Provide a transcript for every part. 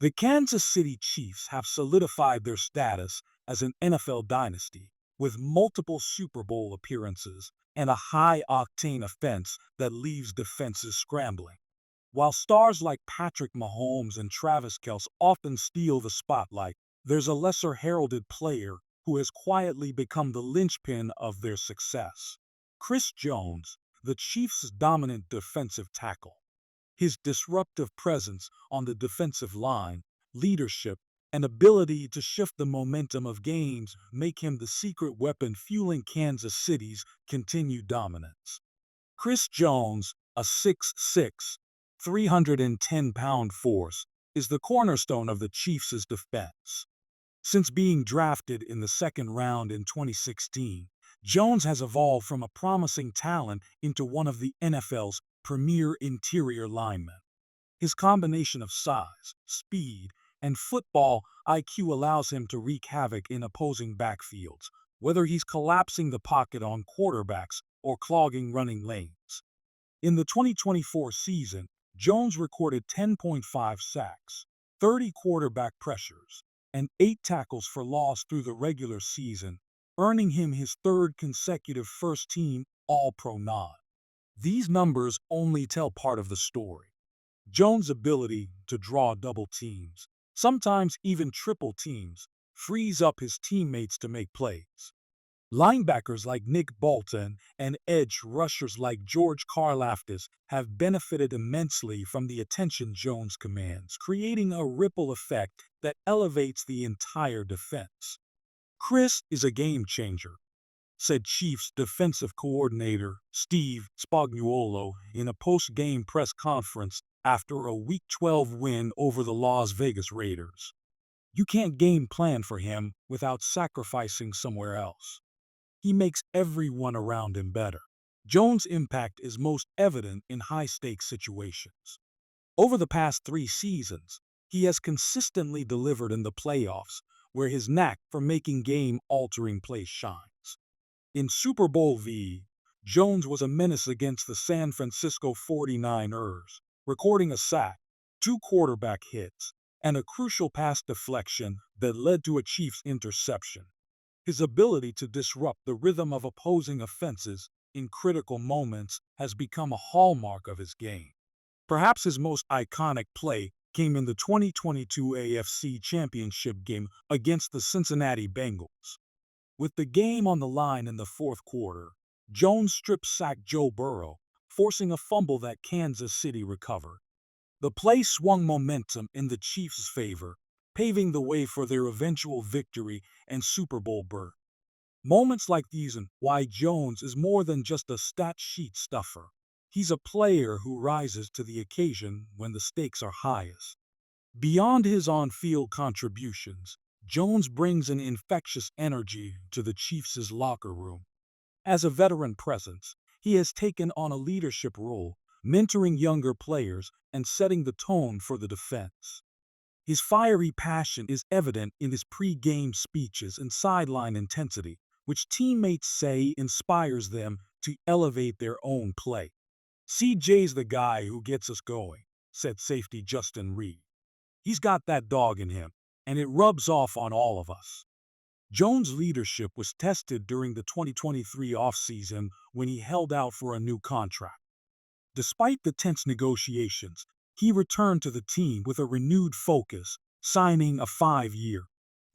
The Kansas City Chiefs have solidified their status as an NFL dynasty, with multiple Super Bowl appearances and a high-octane offense that leaves defenses scrambling. While stars like Patrick Mahomes and Travis Kelce often steal the spotlight, there's a lesser heralded player who has quietly become the linchpin of their success. Chris Jones, the Chiefs' dominant defensive tackle. His disruptive presence on the defensive line, leadership, and ability to shift the momentum of games make him the secret weapon fueling Kansas City's continued dominance. Chris Jones, a 6'6", 310-pound force, is the cornerstone of the Chiefs' defense. Since being drafted in the second round in 2016, Jones has evolved from a promising talent into one of the NFL's premier interior linemen. His combination of size, speed, and football IQ allows him to wreak havoc in opposing backfields, whether he's collapsing the pocket on quarterbacks or clogging running lanes. In the 2024 season, Jones recorded 10.5 sacks, 30 quarterback pressures, and 8 tackles for loss through the regular season, earning him his third consecutive first-team All-Pro nod. These numbers only tell part of the story. Jones' ability to draw double teams, sometimes even triple teams, frees up his teammates to make plays. Linebackers like Nick Bolton and edge rushers like George Karlaftis have benefited immensely from the attention Jones commands, creating a ripple effect that elevates the entire defense. Chris is a game changer, said Chiefs defensive coordinator Steve Spagnuolo in a post-game press conference after a Week 12 win over the Las Vegas Raiders. You can't game plan for him without sacrificing somewhere else. He makes everyone around him better. Jones' impact is most evident in high-stakes situations. Over the past 3 seasons, he has consistently delivered in the playoffs, where his knack for making game-altering plays shines. In Super Bowl V, Jones was a menace against the San Francisco 49ers, recording a sack, 2 quarterback hits, and a crucial pass deflection that led to a Chiefs interception. His ability to disrupt the rhythm of opposing offenses in critical moments has become a hallmark of his game. Perhaps his most iconic play came in the 2022 AFC Championship game against the Cincinnati Bengals. With the game on the line in the fourth quarter, Jones strip-sacked Joe Burrow, forcing a fumble that Kansas City recovered. The play swung momentum in the Chiefs' favor, paving the way for their eventual victory and Super Bowl berth. Moments like these and why Jones is more than just a stat sheet stuffer. He's a player who rises to the occasion when the stakes are highest. Beyond his on-field contributions, Jones brings an infectious energy to the Chiefs' locker room. As a veteran presence, he has taken on a leadership role, mentoring younger players and setting the tone for the defense. His fiery passion is evident in his pre-game speeches and sideline intensity, which teammates say inspires them to elevate their own play. CJ's the guy who gets us going, said safety Justin Reed. He's got that dog in him, and it rubs off on all of us. Jones' leadership was tested during the 2023 offseason when he held out for a new contract. Despite the tense negotiations, he returned to the team with a renewed focus, signing a 5-year,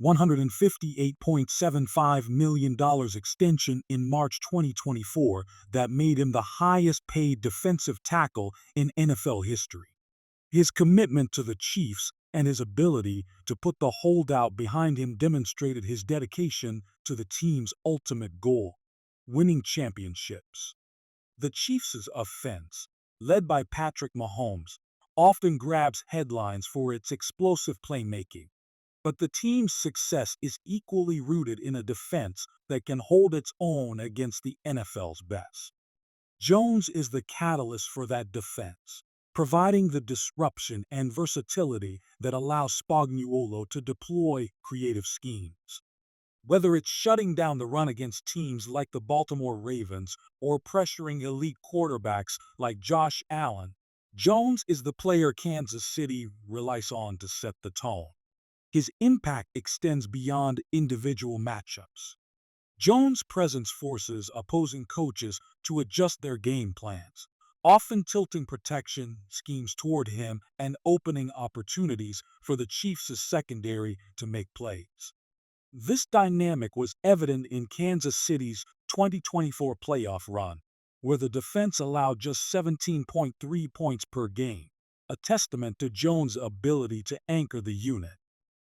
$158.75 million extension in March 2024 that made him the highest-paid defensive tackle in NFL history. His commitment to the Chiefs and his ability to put the holdout behind him demonstrated his dedication to the team's ultimate goal, winning championships. The Chiefs' offense, led by Patrick Mahomes, often grabs headlines for its explosive playmaking. But the team's success is equally rooted in a defense that can hold its own against the NFL's best. Jones is the catalyst for that defense, providing the disruption and versatility that allows Spagnuolo to deploy creative schemes. Whether it's shutting down the run against teams like the Baltimore Ravens or pressuring elite quarterbacks like Josh Allen, Jones is the player Kansas City relies on to set the tone. His impact extends beyond individual matchups. Jones' presence forces opposing coaches to adjust their game plans, often tilting protection schemes toward him and opening opportunities for the Chiefs' secondary to make plays. This dynamic was evident in Kansas City's 2024 playoff run, where the defense allowed just 17.3 points per game, a testament to Jones' ability to anchor the unit.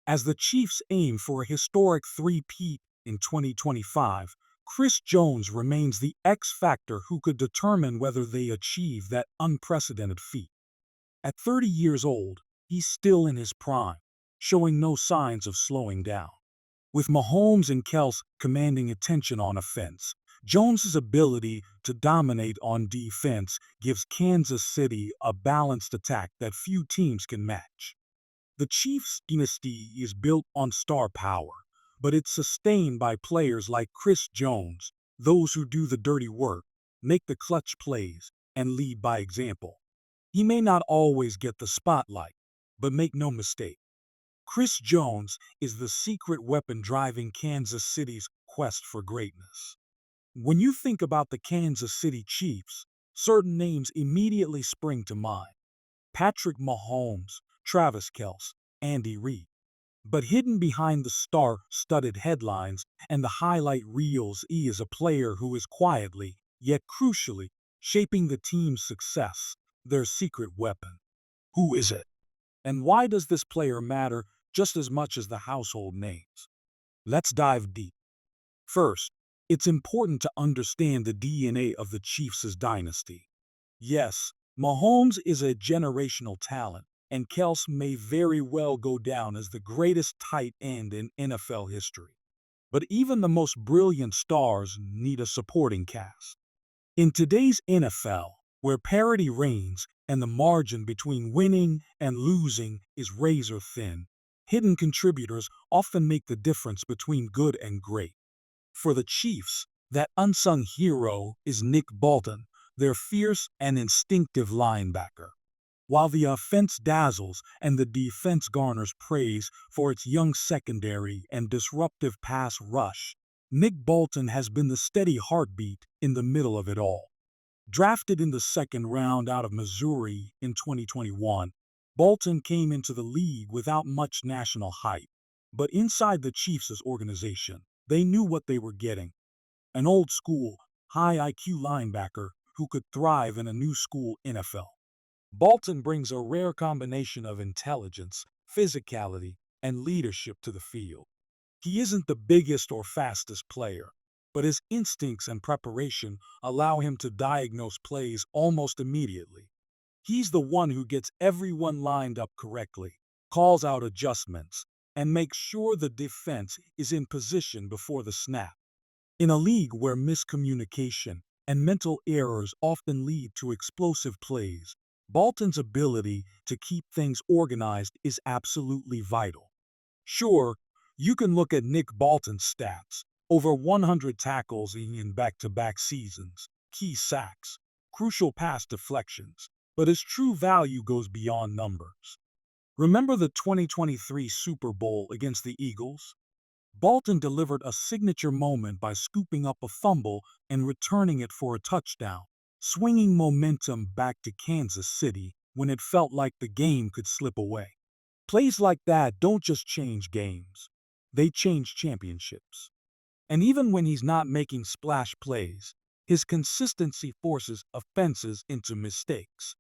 As the Chiefs aim for a historic three-peat in 2025, Chris Jones remains the X factor who could determine whether they achieve that unprecedented feat. At 30 years old, he's still in his prime, showing no signs of slowing down. With Mahomes and Kels commanding attention on offense, Jones's ability to dominate on defense gives Kansas City a balanced attack that few teams can match. The Chiefs' dynasty is built on star power, but it's sustained by players like Chris Jones, those who do the dirty work, make the clutch plays, and lead by example. He may not always get the spotlight, but make no mistake, Chris Jones is the secret weapon driving Kansas City's quest for greatness. When you think about the Kansas City Chiefs, certain names immediately spring to mind. Patrick Mahomes, Travis Kelce, Andy Reid. But hidden behind the star-studded headlines and the highlight reels is a player who is quietly, yet crucially, shaping the team's success, their secret weapon. Who is it? And why does this player matter just as much as the household names? Let's dive deep. First, it's important to understand the DNA of the Chiefs' dynasty. Yes, Mahomes is a generational talent, and Kelce may very well go down as the greatest tight end in NFL history. But even the most brilliant stars need a supporting cast. In today's NFL, where parity reigns and the margin between winning and losing is razor thin, hidden contributors often make the difference between good and great. For the Chiefs, that unsung hero is Nick Bolton, their fierce and instinctive linebacker. While the offense dazzles and the defense garners praise for its young secondary and disruptive pass rush, Nick Bolton has been the steady heartbeat in the middle of it all. Drafted in the second round out of Missouri in 2021, Bolton came into the league without much national hype. But inside the Chiefs' organization, they knew what they were getting. An old-school, high IQ linebacker who could thrive in a new-school NFL. Bolton brings a rare combination of intelligence, physicality, and leadership to the field. He isn't the biggest or fastest player, but his instincts and preparation allow him to diagnose plays almost immediately. He's the one who gets everyone lined up correctly, calls out adjustments, and makes sure the defense is in position before the snap. In a league where miscommunication and mental errors often lead to explosive plays, Bolton's ability to keep things organized is absolutely vital. Sure, you can look at Nick Bolton's stats, over 100 tackles in back-to-back seasons, key sacks, crucial pass deflections, but his true value goes beyond numbers. Remember the 2023 Super Bowl against the Eagles? Bolton delivered a signature moment by scooping up a fumble and returning it for a touchdown, swinging momentum back to Kansas City when it felt like the game could slip away. Plays like that don't just change games, they change championships. And even when he's not making splash plays, his consistency forces offenses into mistakes.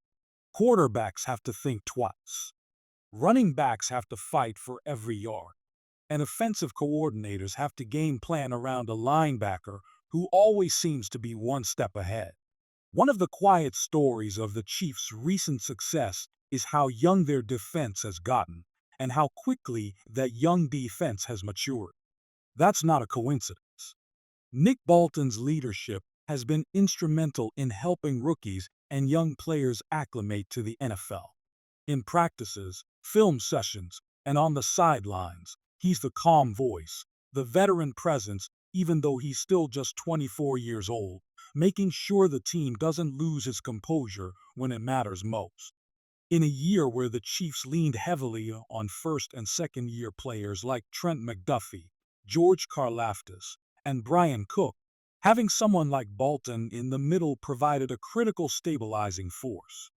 Quarterbacks have to think twice. Running backs have to fight for every yard. And offensive coordinators have to game plan around a linebacker who always seems to be one step ahead. One of the quiet stories of the Chiefs' recent success is how young their defense has gotten and how quickly that young defense has matured. That's not a coincidence. Nick Bolton's leadership has been instrumental in helping rookies and young players acclimate to the NFL. In practices, film sessions, and on the sidelines, he's the calm voice, the veteran presence, even though he's still just 24 years old, making sure the team doesn't lose its composure when it matters most. In a year where the Chiefs leaned heavily on first and second year players like Trent McDuffie, George Karlaftis, and Brian Cook, having someone like Bolton in the middle provided a critical stabilizing force.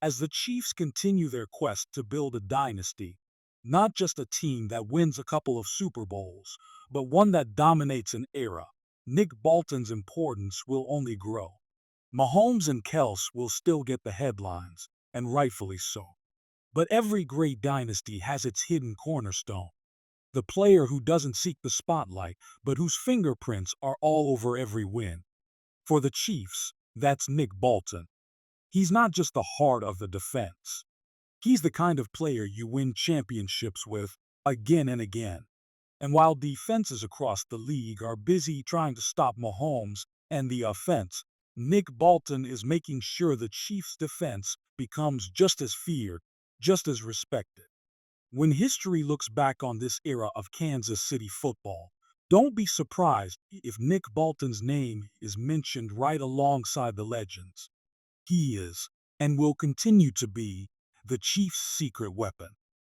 As the Chiefs continue their quest to build a dynasty, not just a team that wins a couple of Super Bowls, but one that dominates an era, Nick Bolton's importance will only grow. Mahomes and Kels will still get the headlines, and rightfully so. But every great dynasty has its hidden cornerstone, the player who doesn't seek the spotlight, but whose fingerprints are all over every win. For the Chiefs, that's Nick Bolton. He's not just the heart of the defense. He's the kind of player you win championships with again and again. And while defenses across the league are busy trying to stop Mahomes and the offense, Nick Bolton is making sure the Chiefs' defense becomes just as feared, just as respected. When history looks back on this era of Kansas City football, don't be surprised if Nick Bolton's name is mentioned right alongside the legends. He is, and will continue to be, the Chiefs' secret weapon.